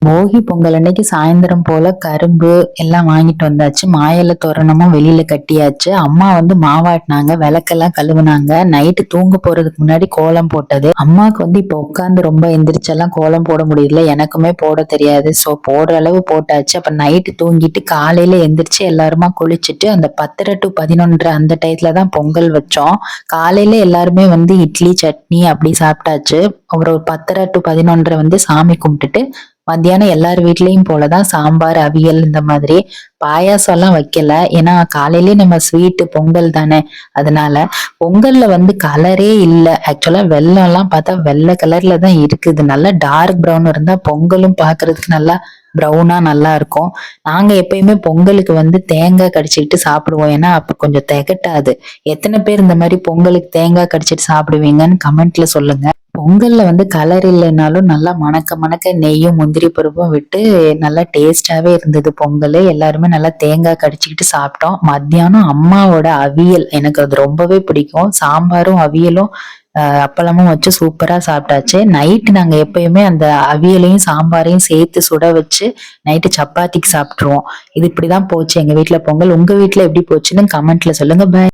போகி பொங்கல் அன்னைக்கு சாயந்தரம் போல கரும்பு எல்லாம் வாங்கிட்டு வந்தாச்சு. மாயிலை தோரணமும் வெளியில கட்டியாச்சு. அம்மா வந்து மாவாட்டினாங்க, விளக்கெல்லாம் கழுவுனாங்க. நைட்டு தூங்க போறதுக்கு முன்னாடி கோலம் போட்டது. அம்மாவுக்கு வந்து இப்ப உட்காந்து ரொம்ப எந்திரிச்செல்லாம் கோலம் போட முடியல, எனக்குமே போட தெரியாது. சோ போடுற அளவு போட்டாச்சு. அப்ப நைட்டு தூங்கிட்டு காலையில எந்திரிச்சு எல்லாருமா குளிச்சுட்டு அந்த 10:30 to 11 அந்த டயத்துல தான் பொங்கல் வச்சோம். காலையில எல்லாருமே வந்து இட்லி சட்னி அப்படி சாப்பிட்டாச்சு. ஒரு 10:30 to 11 வந்து சாமி கும்பிட்டுட்டு மத்தியானம் எல்லார் வீட்லயும் போலதான் சாம்பார் அவியல் இந்த மாதிரி. பாயாசம் எல்லாம் வைக்கல, ஏன்னா காலையிலயே நம்ம ஸ்வீட்டு பொங்கல் தானே. அதனால பொங்கல்ல வந்து கலரே இல்ல. ஆக்சுவலா வெல்லம் எல்லாம் பார்த்தா வெள்ளை கலர்ல தான் இருக்குது. நல்லா டார்க் ப்ரௌன் இருந்தா பொங்கலும் பாக்குறதுக்கு நல்லா ப்ரௌனா நல்லா இருக்கும். நாங்க எப்பயுமே பொங்கலுக்கு வந்து தேங்காய் கடிச்சிட்டு சாப்பிடுவோம், ஏன்னா அப்ப கொஞ்சம் திகட்டாது. எத்தனை பேர் இந்த மாதிரி பொங்கலுக்கு தேங்காய் கடிச்சிட்டு சாப்பிடுவீங்கன்னு கமெண்ட்ல சொல்லுங்க. பொங்கல்ல வந்து கலர் இல்லைனாலும் நல்லா மணக்க மணக்க நெய்யும் முந்திரி பருப்பும் விட்டு நல்லா டேஸ்டாவே இருந்தது பொங்கல். எல்லாருமே நல்லா தேங்காய் கடிச்சுக்கிட்டு சாப்பிட்டோம். மத்தியானம் அம்மாவோட அவியல் எனக்கு அது ரொம்பவே பிடிக்கும். சாம்பாரும் அவியலும் அப்பளமும் வச்சு சூப்பரா சாப்பிட்டாச்சு. நைட்டு நாங்க எப்பயுமே அந்த அவியலையும் சாம்பாரையும் சேர்த்து சுட வச்சு நைட்டு சப்பாத்திக்கு சாப்பிட்டுருவோம். இது இப்படிதான் போச்சு எங்க வீட்டுல பொங்கல். உங்க வீட்டுல எப்படி போச்சுன்னு கமெண்ட்ல சொல்லுங்க. பாய்.